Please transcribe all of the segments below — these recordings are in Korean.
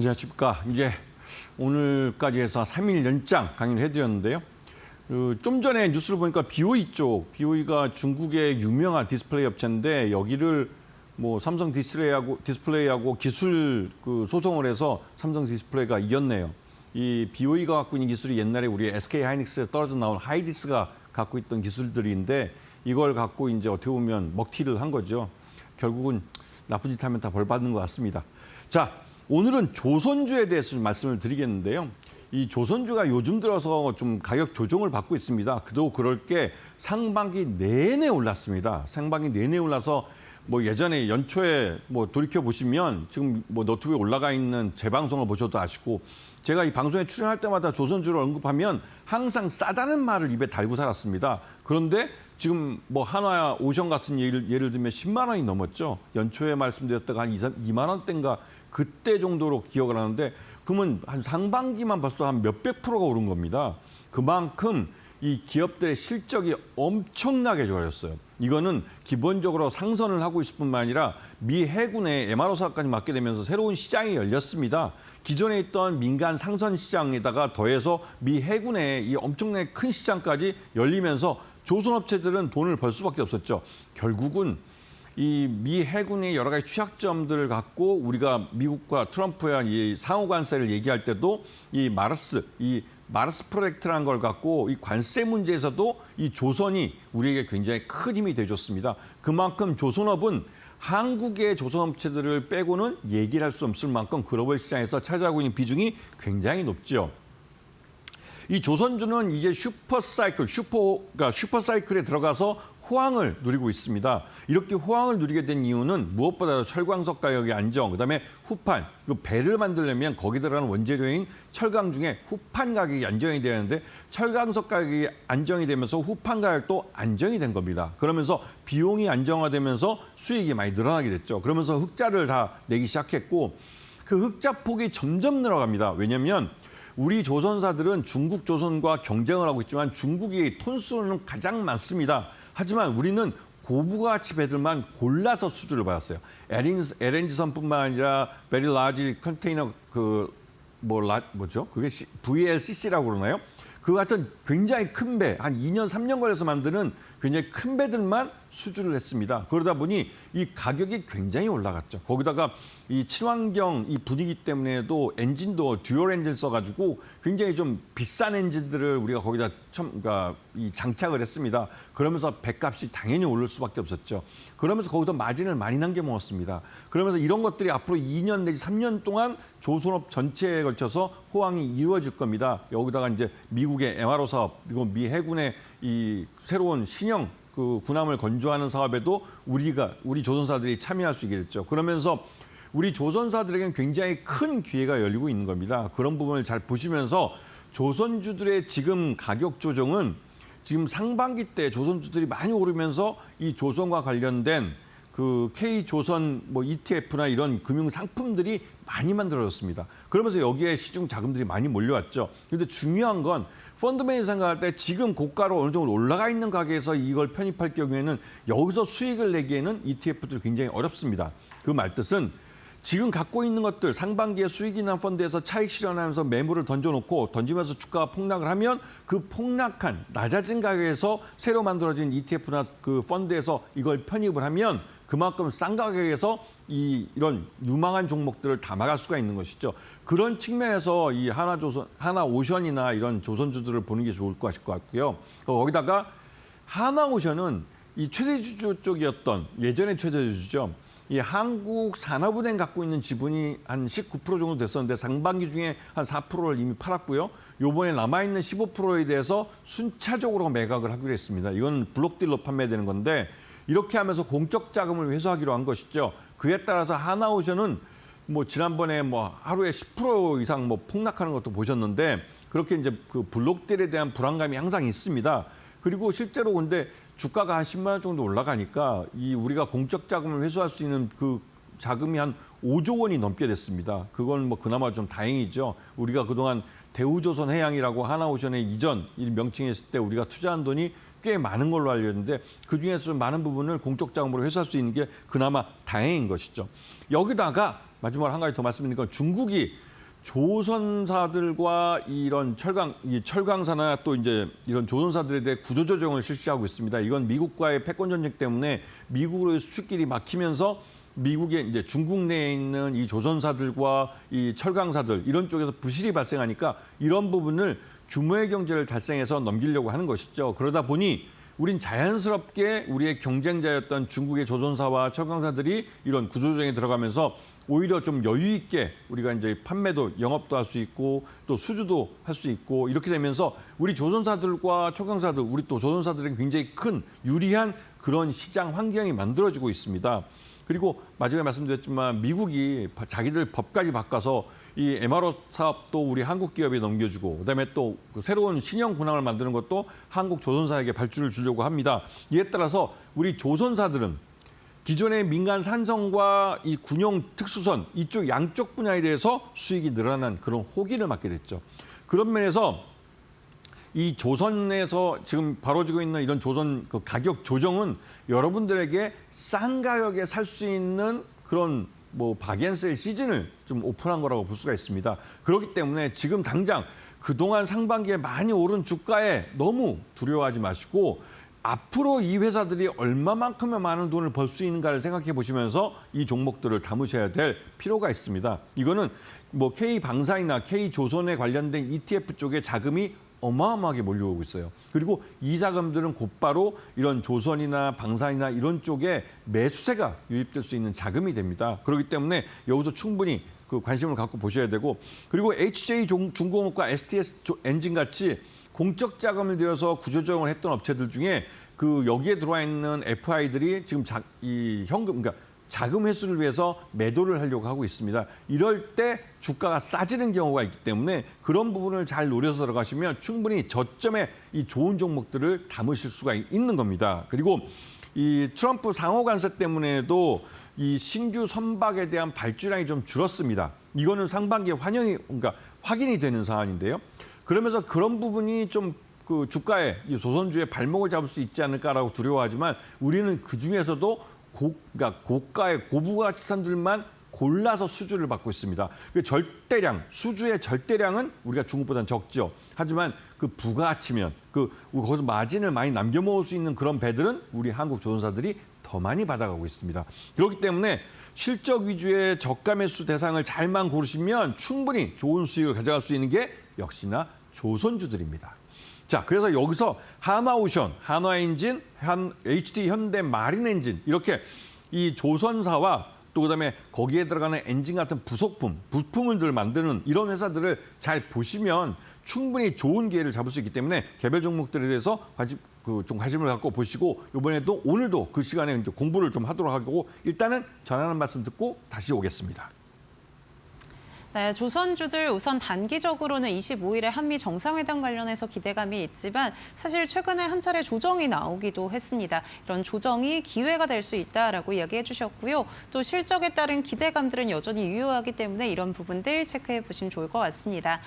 안녕하십니까. 이제 오늘까지 해서 3일 연장 강의를 해드렸는데요. 좀 전에 뉴스를 보니까 BOE 쪽, BOE가 중국의 유명한 디스플레이 업체인데 여기를 뭐 삼성 디스플레이하고 기술 소송을 해서 삼성 디스플레이가 이겼네요. 이 BOE가 갖고 있는 기술이 옛날에 우리 SK 하이닉스에서 떨어져 나온 하이디스가 갖고 있던 기술들인데 이걸 갖고 이제 어떻게 보면 먹튀를 한 거죠. 결국은 나쁜 짓 하면 다 벌 받는 것 같습니다. 자, 오늘은 조선주에 대해서 좀 말씀을 드리겠는데요. 이 조선주가 요즘 들어서 좀 가격 조정을 받고 있습니다. 그도 그럴 게 상반기 내내 올랐습니다. 상반기 내내 올라서 뭐 예전에 연초에 뭐 돌이켜 보시면 지금 뭐 너튜브에 올라가 있는 제 방송을 보셔도 아시고 제가 이 방송에 출연할 때마다 조선주를 언급하면 항상 싸다는 말을 입에 달고 살았습니다. 그런데 지금 뭐 한화 오션 같은 예를 들면 10만 원이 넘었죠. 연초에 말씀드렸다가 한 2만 원대인가 그때 정도로 기억을 하는데 그러면 한 상반기만 벌써 한 몇백 프로가 오른 겁니다. 그만큼 이 기업들의 실적이 엄청나게 좋아졌어요. 이거는 기본적으로 상선을 하고 있을 뿐만 아니라 미 해군의 MRO 사업까지 맡게 되면서 새로운 시장이 열렸습니다. 기존에 있던 민간 상선 시장에다가 더해서 미 해군의 이 엄청나게 큰 시장까지 열리면서 조선업체들은 돈을 벌 수밖에 없었죠. 결국은 이 미 해군의 여러 가지 취약점들을 갖고 우리가 미국과 트럼프의 이 상호 관세를 얘기할 때도 이 마르스 프로젝트라는 걸 갖고 이 관세 문제에서도 이 조선이 우리에게 굉장히 큰 힘이 돼줬습니다. 그만큼 조선업은 한국의 조선업체들을 빼고는 얘기를 할 수 없을 만큼 글로벌 시장에서 차지하고 있는 비중이 굉장히 높죠. 이 조선주는 이제 슈퍼사이클에 들어가서 호황을 누리고 있습니다. 이렇게 호황을 누리게 된 이유는 무엇보다도 철광석 가격의 안정, 그다음에 후판, 배를 만들려면 거기 들어가는 원재료인 철강 중에 후판 가격이 안정이 되는데 철광석 가격이 안정이 되면서 후판 가격도 안정이 된 겁니다. 그러면서 비용이 안정화되면서 수익이 많이 늘어나게 됐죠. 그러면서 흑자를 다 내기 시작했고 그 흑자 폭이 점점 늘어갑니다. 왜냐하면 우리 조선사들은 중국 조선과 경쟁을 하고 있지만 중국이 톤수는 가장 많습니다. 하지만 우리는 고부가치 배들만 골라서 수주를 받았어요. LNG선뿐만 아니라 베리 라지 컨테이너 뭐죠? 그게 VLCC라고 그러나요? 그 같은 굉장히 큰 배, 한 2년, 3년 걸려서 만드는 굉장히 큰 배들만 수주를 했습니다. 그러다 보니 이 가격이 굉장히 올라갔죠. 거기다가 이 친환경 이 분위기 때문에도 엔진도 듀얼 엔진 써가지고 굉장히 좀 비싼 엔진들을 우리가 거기다 이 장착을 했습니다. 그러면서 배값이 당연히 오를 수밖에 없었죠. 그러면서 거기서 마진을 많이 남겨 먹었습니다. 그러면서 이런 것들이 앞으로 2년 내지 3년 동안 조선업 전체에 걸쳐서 호황이 이루어질 겁니다. 여기다가 이제 미국의 MRO 사업, 그리고 미 해군의 이 새로운 신형 군함을 건조하는 사업에도 우리 조선사들이 참여할 수 있게 됐죠. 그러면서 우리 조선사들에게는 굉장히 큰 기회가 열리고 있는 겁니다. 그런 부분을 잘 보시면서 조선주들의 지금 가격 조정은 지금 상반기 때 조선주들이 많이 오르면서 이 조선과 관련된 그 K조선 뭐 ETF나 이런 금융 상품들이 많이 만들어졌습니다. 그러면서 여기에 시중 자금들이 많이 몰려왔죠. 그런데 중요한 건 펀드맨이 생각할 때 지금 고가로 어느 정도 올라가 있는 가격에서 이걸 편입할 경우에는 여기서 수익을 내기에는 ETF들이 굉장히 어렵습니다. 그 말뜻은 지금 갖고 있는 것들 상반기에 수익이 난 펀드에서 차익 실현하면서 매물을 던지면서 주가가 폭락을 하면 그 폭락한 낮아진 가격에서 새로 만들어진 ETF나 그 펀드에서 이걸 편입을 하면 그만큼 싼 가격에서 이런 유망한 종목들을 다 막을 수가 있는 것이죠. 그런 측면에서 이 하나오션이나 이런 조선주들을 보는 게 좋을 것 같고요. 거기다가 하나오션은 이 최대주주 쪽이었던 예전의 최대주주죠. 이 한국산업은행 갖고 있는 지분이 한 19% 정도 됐었는데 상반기 중에 한 4%를 이미 팔았고요. 요번에 남아있는 15%에 대해서 순차적으로 매각을 하기로 했습니다. 이건 블록딜로 판매되는 건데 이렇게 하면서 공적 자금을 회수하기로 한 것이죠. 그에 따라서 하나오션은 뭐 지난번에 뭐 하루에 10% 이상 뭐 폭락하는 것도 보셨는데 그렇게 이제 그 블록딜에 대한 불안감이 항상 있습니다. 그리고 실제로 근데 주가가 한 10만 원 정도 올라가니까 이 우리가 공적 자금을 회수할 수 있는 그 자금이 한 5조 원이 넘게 됐습니다. 그건 뭐 그나마 좀 다행이죠. 우리가 그동안 대우조선해양이라고 하나오션의 이전 이 명칭했을 때 우리가 투자한 돈이 꽤 많은 걸로 알려졌는데 그중에서 많은 부분을 공적 자금으로 회수할 수 있는 게 그나마 다행인 것이죠. 여기다가 마지막으로 한 가지 더 말씀드리는 건 중국이 조선사들과 이런 이 철강사나 또 이제 이런 조선사들에 대해 구조조정을 실시하고 있습니다. 이건 미국과의 패권 전쟁 때문에 미국으로의 수출길이 막히면서 미국의 이제 중국 내에 있는 이 조선사들과 이 철강사들 이런 쪽에서 부실이 발생하니까 이런 부분을 규모의 경제를 달성해서 넘기려고 하는 것이죠. 그러다 보니 우린 자연스럽게 우리의 경쟁자였던 중국의 조선사와 철강사들이 이런 구조조정에 들어가면서 오히려 좀 여유 있게 우리가 이제 판매도 영업도 할 수 있고 또 수주도 할 수 있고 이렇게 되면서 우리 조선사들과 철강사들 우리 또 조선사들은 굉장히 큰 유리한 그런 시장 환경이 만들어지고 있습니다. 그리고 마지막에 말씀드렸지만 미국이 자기들 법까지 바꿔서 이 MRO 사업도 우리 한국 기업에 넘겨주고 그다음에 또 그 새로운 신형 군함을 만드는 것도 한국 조선사에게 발주를 주려고 합니다. 이에 따라서 우리 조선사들은 기존의 민간 산성과 이 군용 특수선 이쪽 양쪽 분야에 대해서 수익이 늘어난 그런 호기를 맞게 됐죠. 그런 면에서 이 조선에서 지금 벌어지고 있는 이런 조선 그 가격 조정은 여러분들에게 싼 가격에 살 수 있는 그런 뭐 박앤셀 시즌을 좀 오픈한 거라고 볼 수가 있습니다. 그렇기 때문에 지금 당장 그동안 상반기에 많이 오른 주가에 너무 두려워하지 마시고 앞으로 이 회사들이 얼마만큼의 많은 돈을 벌 수 있는가를 생각해 보시면서 이 종목들을 담으셔야 될 필요가 있습니다. 이거는 뭐 K방산이나 K조선에 관련된 ETF 쪽에 자금이 어마어마하게 몰려오고 있어요. 그리고 이 자금들은 곧바로 이런 조선이나 방산이나 이런 쪽에 매수세가 유입될 수 있는 자금이 됩니다. 그렇기 때문에 여기서 충분히 그 관심을 갖고 보셔야 되고 그리고 HJ 중공업과 STS 엔진 같이 공적 자금을 들여서 구조조정을 했던 업체들 중에 그 여기에 들어와 있는 FI들이 지금 이 현금 그러니까 자금 회수를 위해서 매도를 하려고 하고 있습니다. 이럴 때 주가가 싸지는 경우가 있기 때문에 그런 부분을 잘 노려서 들어가시면 충분히 저점에 이 좋은 종목들을 담으실 수가 있는 겁니다. 그리고 이 트럼프 상호 관세 때문에도 이 신규 선박에 대한 발주량이 좀 줄었습니다. 이거는 상반기에 그러니까 확인이 되는 사안인데요. 그러면서 그런 부분이 좀 그 주가에 이 조선주의 발목을 잡을 수 있지 않을까라고 두려워하지만 우리는 그 중에서도 그러니까 고가의 고부가치산들만 골라서 수주를 받고 있습니다. 그 절대량, 수주의 절대량은 우리가 중국보다는 적죠. 하지만 그 부가치면 거기서 마진을 많이 남겨 먹을 수 있는 그런 배들은 우리 한국 조선사들이 더 많이 받아가고 있습니다. 그렇기 때문에 실적 위주의 저가 매수 대상을 잘만 고르시면 충분히 좋은 수익을 가져갈 수 있는 게 역시나 조선주들입니다. 자, 그래서 여기서 하나오션, 하나엔진, HD 현대 마린엔진 이렇게 이 조선사와 또 그다음에 거기에 들어가는 엔진 같은 부품을 만드는 이런 회사들을 잘 보시면 충분히 좋은 기회를 잡을 수 있기 때문에 개별 종목들에 대해서 좀 관심을 갖고 보시고 이번에도 오늘도 그 시간에 이제 공부를 좀 하도록 하고 일단은 전하는 말씀 듣고 다시 오겠습니다. 네, 조선주들 우선 단기적으로는 25일에 한미 정상회담 관련해서 기대감이 있지만 사실 최근에 한 차례 조정이 나오기도 했습니다. 이런 조정이 기회가 될 수 있다라고 이야기해 주셨고요. 또 실적에 따른 기대감들은 여전히 유효하기 때문에 이런 부분들 체크해 보시면 좋을 것 같습니다.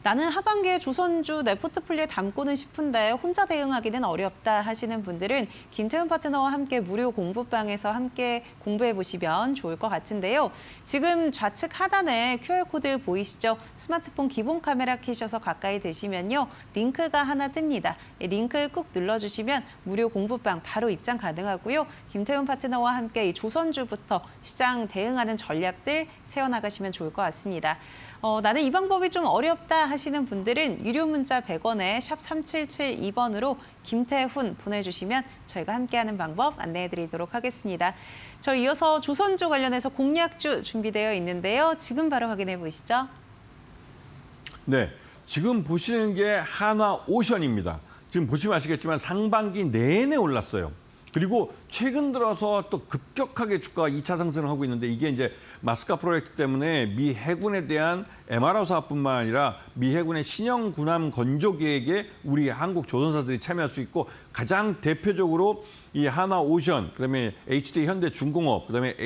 나는 하반기에 조선주 내 포트폴리오에 담고는 싶은데 혼자 대응하기는 어렵다 하시는 분들은 김태훈 파트너와 함께 무료 공부방에서 함께 공부해 보시면 좋을 것 같은데요. 지금 좌측 하단에 QR코드 보이시죠? 스마트폰 기본 카메라 켜셔서 가까이 대시면요. 링크가 하나 뜹니다. 링크 꾹 눌러주시면 무료 공부방 바로 입장 가능하고요. 김태훈 파트너와 함께 이 조선주부터 시장 대응하는 전략들 세워나가시면 좋을 것 같습니다. 나는 이 방법이 좀 어렵다 하시는 분들은 유료 문자 100원에 샵 3772번으로 김태훈 보내주시면 저희가 함께하는 방법 안내해드리도록 하겠습니다. 저희 이어서 조선주 관련해서 공략주 준비되어 있는데요. 지금 바로 확인해 보시죠. 네, 지금 보시는 게 하나오션입니다. 지금 보시면 아시겠지만 상반기 내내 올랐어요. 그리고 최근 들어서 또 급격하게 주가가 2차 상승을 하고 있는데 이게 이제 마스카 프로젝트 때문에 미 해군에 대한 MRO 사업뿐만 아니라 미 해군의 신형 군함 건조 계획에 우리 한국 조선사들이 참여할 수 있고 가장 대표적으로 이 하나오션, 그다음에 HD 현대중공업, 그다음에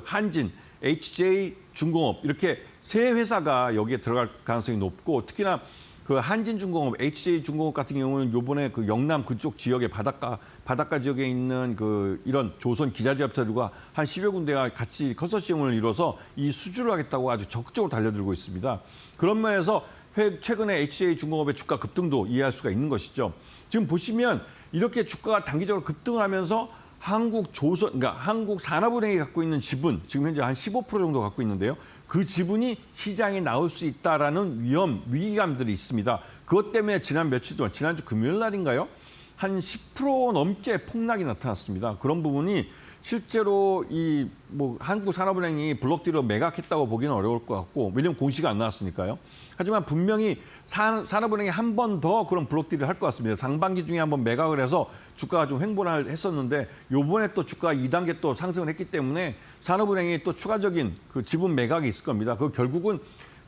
한진, HJ 중공업 이렇게 세 회사가 여기에 들어갈 가능성이 높고 특히나 그 한진중공업, HJ중공업 같은 경우는 요번에 그 영남 그쪽 지역에 바닷가 지역에 있는 그 이런 조선 기자재업자들과 한 10여 군데가 같이 컨소시엄을 이뤄서 이 수주를 하겠다고 아주 적극적으로 달려들고 있습니다. 그런 면에서 최근에 HJ중공업의 주가 급등도 이해할 수가 있는 것이죠. 지금 보시면 이렇게 주가가 단기적으로 급등을 하면서 그러니까 한국산업은행이 갖고 있는 지분, 지금 현재 한 15% 정도 갖고 있는데요. 그 지분이 시장에 나올 수 있다라는 위기감들이 있습니다. 그것 때문에 지난 며칠 동안, 지난주 금요일 날인가요? 한 10% 넘게 폭락이 나타났습니다. 그런 부분이 실제로 한국산업은행이 블록딜을 매각했다고 보기는 어려울 것 같고, 왜냐하면 공시가 안 나왔으니까요. 하지만 분명히 산업은행이 한 번 더 그런 블록딜을 할 것 같습니다. 상반기 중에 한번 매각을 해서 주가가 좀 횡보를 했었는데, 요번에 또 주가가 2단계 또 상승을 했기 때문에 산업은행이 또 추가적인 그 지분 매각이 있을 겁니다. 그 결국은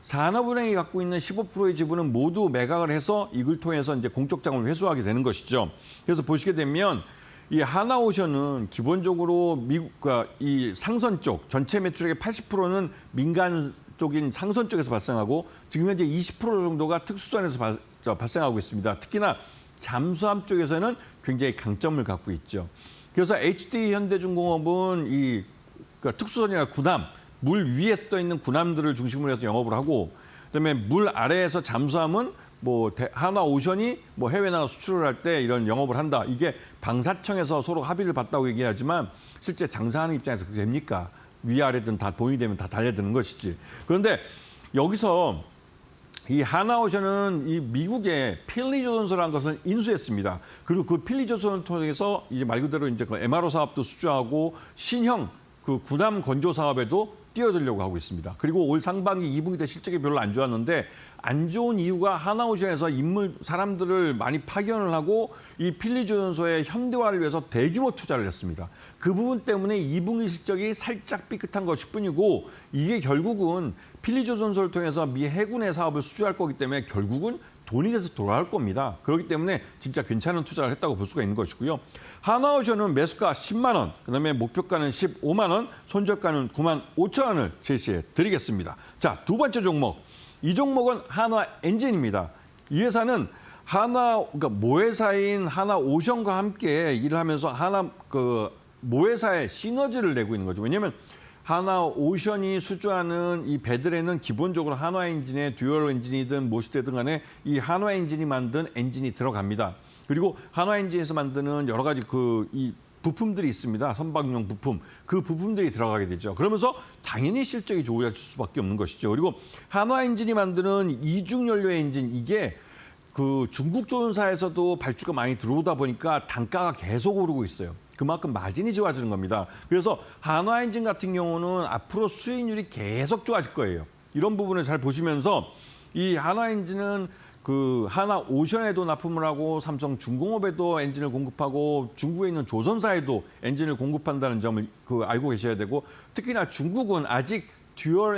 산업은행이 갖고 있는 15%의 지분은 모두 매각을 해서 이걸 통해서 이제 공적 자금을 회수하게 되는 것이죠. 그래서 보시게 되면 이 하나오션은 기본적으로 미국과 이 상선 쪽 전체 매출액의 80%는 민간 쪽인 상선 쪽에서 발생하고 지금 현재 20% 정도가 특수선에서 발생하고 있습니다. 특히나 잠수함 쪽에서는 굉장히 강점을 갖고 있죠. 그래서 HD 현대중공업은 그러니까 특수선이나 군함, 물 위에 떠 있는 군함들을 중심으로 해서 영업을 하고, 그다음에 물 아래에서 잠수함은 하나오션이 해외 나가 수출을 할 때 이런 영업을 한다. 이게 방사청에서 서로 합의를 봤다고 얘기하지만 실제 장사하는 입장에서 그게 됩니까? 위아래든 다 돈이 되면 다 달려드는 것이지. 그런데 여기서 이 하나오션은 이 미국의 필리조선소라는 것을 인수했습니다. 그리고 그 필리조선을 통해서 이제 말 그대로 이제 그 MRO 사업도 수주하고 신형 그 군함 건조 사업에도 뛰어들려고 하고 있습니다. 그리고 올 상반기 2분기 때 실적이 별로 안 좋았는데, 안 좋은 이유가 하나오션에서 사람들을 많이 파견을 하고 이 필리조선소의 현대화를 위해서 대규모 투자를 했습니다. 그 부분 때문에 2분기 실적이 살짝 삐끗한 것일 뿐이고, 이게 결국은 필리조선소를 통해서 미 해군의 사업을 수주할 거기 때문에 결국은 돈이 돼서 돌아올 겁니다. 그렇기 때문에 진짜 괜찮은 투자를 했다고 볼 수가 있는 것이고요. 하나오션은 매수가 10만 원, 그다음에 목표가는 15만 원, 손절가는 9만 5천 원을 제시해 드리겠습니다. 자, 두 번째 종목. 이 종목은 하나엔진입니다. 이 회사는 그러니까 모회사인 하나오션과 함께 일을 하면서 모회사의 시너지를 내고 있는 거죠. 왜냐하면 하나오션이 수주하는 이 배들에는 기본적으로 한화엔진의 듀얼 엔진이든 무엇이 되든 간에 이 한화엔진이 만든 엔진이 들어갑니다. 그리고 한화엔진에서 만드는 여러 가지 이 부품들이 있습니다. 선박용 부품. 그 부품들이 들어가게 되죠. 그러면서 당연히 실적이 좋아질 수밖에 없는 것이죠. 그리고 한화엔진이 만드는 이중연료 엔진, 이게 그 중국 조선사에서도 발주가 많이 들어오다 보니까 단가가 계속 오르고 있어요. 그만큼 마진이 좋아지는 겁니다. 그래서 한화엔진 같은 경우는 앞으로 수익률이 계속 좋아질 거예요. 이런 부분을 잘 보시면서 이 한화엔진은 그 하나오션에도 납품을 하고 삼성중공업에도 엔진을 공급하고 중국에 있는 조선사에도 엔진을 공급한다는 점을 알고 계셔야 되고, 특히나 중국은 아직 듀얼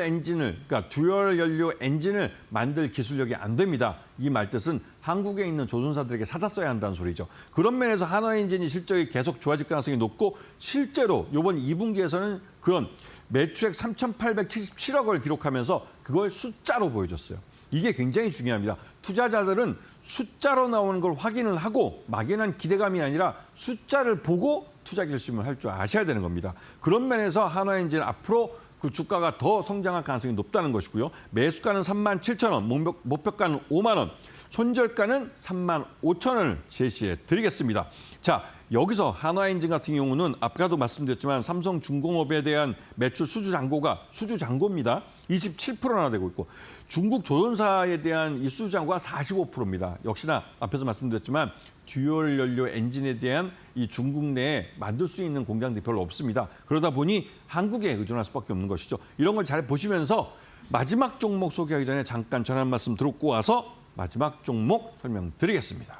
연료 엔진을 만들 기술력이 안 됩니다. 이 말뜻은 한국에 있는 조선사들에게 사다 써야 한다는 소리죠. 그런 면에서 한화엔진이 실적이 계속 좋아질 가능성이 높고, 실제로 이번 2분기에서는 그런 매출액 3,877억 원을 기록하면서 그걸 숫자로 보여줬어요. 이게 굉장히 중요합니다. 투자자들은 숫자로 나오는 걸 확인을 하고 막연한 기대감이 아니라 숫자를 보고 투자 결심을 할 줄 아셔야 되는 겁니다. 그런 면에서 한화엔진 앞으로 그 주가가 더 성장할 가능성이 높다는 것이고요. 매수가는 3만 7천 원, 목표가는 5만 원, 손절가는 3만 5천 원을 제시해 드리겠습니다. 자, 여기서 한화엔진 같은 경우는 아까도 말씀드렸지만 삼성중공업에 대한 매출 수주 잔고입니다. 27%나 되고 있고, 중국 조선사에 대한 이 수주 잔고가 45%입니다. 역시나 앞에서 말씀드렸지만 듀얼 연료 엔진에 대한 이 중국 내에 만들 수 있는 공장들이 별로 없습니다. 그러다 보니 한국에 의존할 수밖에 없는 것이죠. 이런 걸 잘 보시면서 마지막 종목 소개하기 전에 잠깐 전한 말씀 드리고 와서 마지막 종목 설명드리겠습니다.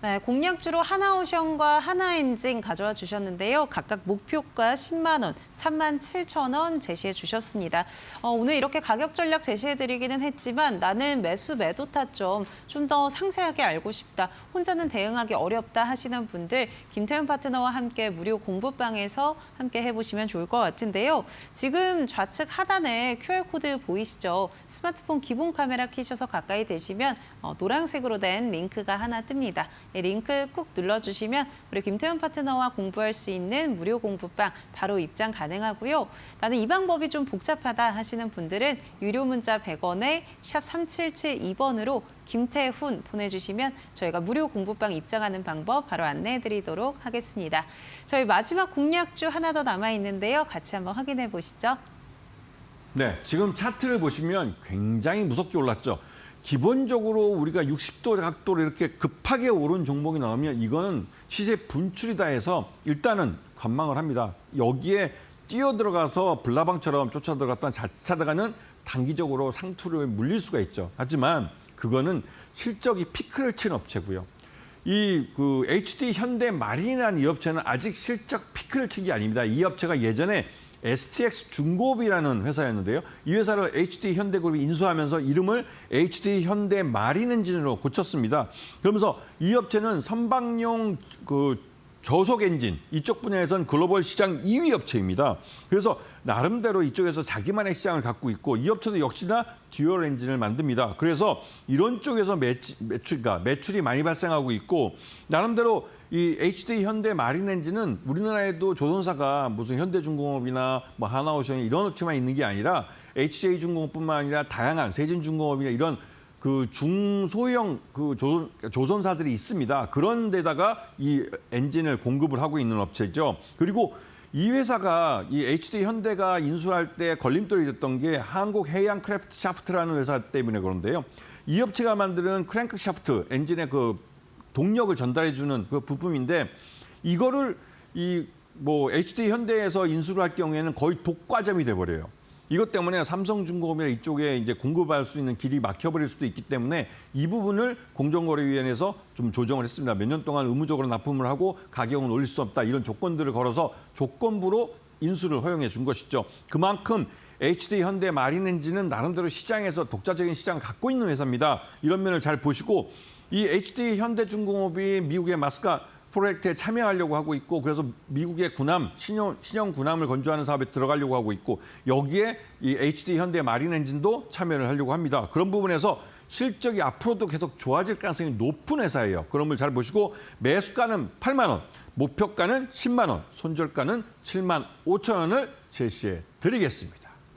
네, 공약주로 하나오션과 하나엔진 가져와 주셨는데요. 각각 목표가 10만 원, 3만 7천 원 제시해 주셨습니다. 오늘 이렇게 가격 전략 제시해 드리기는 했지만 나는 매수 매도 타점 좀 더 상세하게 알고 싶다. 혼자는 대응하기 어렵다 하시는 분들 김태훈 파트너와 함께 무료 공부방에서 함께 해보시면 좋을 것 같은데요. 지금 좌측 하단에 QR코드 보이시죠? 스마트폰 기본 카메라 켜셔서 가까이 대시면 노란색으로 된 링크가 하나 뜹니다. 이 링크 꾹 눌러주시면 우리 김태훈 파트너와 공부할 수 있는 무료 공부방 바로 입장 가능하고요. 나는 이 방법이 좀 복잡하다 하시는 분들은 유료 문자 100원에 샵 3772번으로 김태훈 보내주시면 저희가 무료 공부방 입장하는 방법 바로 안내해드리도록 하겠습니다. 저희 마지막 공약주 하나 더 남아있는데요. 같이 한번 확인해 보시죠. 네, 지금 차트를 보시면 굉장히 무섭게 올랐죠. 기본적으로 우리가 60도 각도로 이렇게 급하게 오른 종목이 나오면 이거는 시세 분출이다 해서 일단은 관망을 합니다. 여기에 뛰어들어가서 블라방처럼 쫓아들어갔던 자칫하다가는 단기적으로 상투를 물릴 수가 있죠. 하지만 그거는 실적이 피크를 친 업체고요. HD 현대 마린이라는 이 업체는 아직 실적 피크를 친 게 아닙니다. 이 업체가 예전에 STX 중공업이라는 회사였는데요. 이 회사를 HD 현대그룹이 인수하면서 이름을 HD 현대 마린 엔진으로 고쳤습니다. 그러면서 이 업체는 선박용 저속 엔진 이쪽 분야에선 글로벌 시장 2위 업체입니다. 그래서 나름대로 이쪽에서 자기만의 시장을 갖고 있고 이 업체도 역시나 듀얼 엔진을 만듭니다. 그래서 이런 쪽에서 매출이 많이 발생하고 있고 나름대로 이 HD 현대 마린 엔진은 우리나라에도 조선사가 무슨 현대중공업이나 뭐 하나오션 이런 업체만 있는 게 아니라 HJ중공업뿐만 아니라 다양한 세진중공업이나 이런 중소형 조선사들이 있습니다. 그런 데다가 이 엔진을 공급을 하고 있는 업체죠. 그리고 이 회사가 이 HD 현대가 인수할 때 걸림돌이 됐던 게 한국 해양 크래프트 샤프트라는 회사 때문에 그런데요. 이 업체가 만드는 크랭크 샤프트 엔진의 동력을 전달해주는 그 부품인데 이거를 HD 현대에서 인수를 할 경우에는 거의 독과점이 돼버려요. 이것 때문에 삼성중공업이나 이쪽에 이제 공급할 수 있는 길이 막혀버릴 수도 있기 때문에 이 부분을 공정거래위원회에서 좀 조정을 했습니다. 몇 년 동안 의무적으로 납품을 하고 가격은 올릴 수 없다. 이런 조건들을 걸어서 조건부로 인수를 허용해 준 것이죠. 그만큼 HD 현대 마린 엔진은 나름대로 시장에서 독자적인 시장을 갖고 있는 회사입니다. 이런 면을 잘 보시고 이 HD 현대중공업이 미국의 마스카 프로젝트에 참여하려고 하고 있고 그래서 미국의 신형 군함을 건조하는 사업에 들어가려고 하고 있고 여기에 이 HD 현대 마린 엔진도 참여를 하려고 합니다. 그런 부분에서 실적이 앞으로도 계속 좋아질 가능성이 높은 회사예요. 그런 걸 잘 보시고 매수가는 8만 원, 목표가는 10만 원, 손절가는 7만 5천 원을 제시해 드리겠습니다.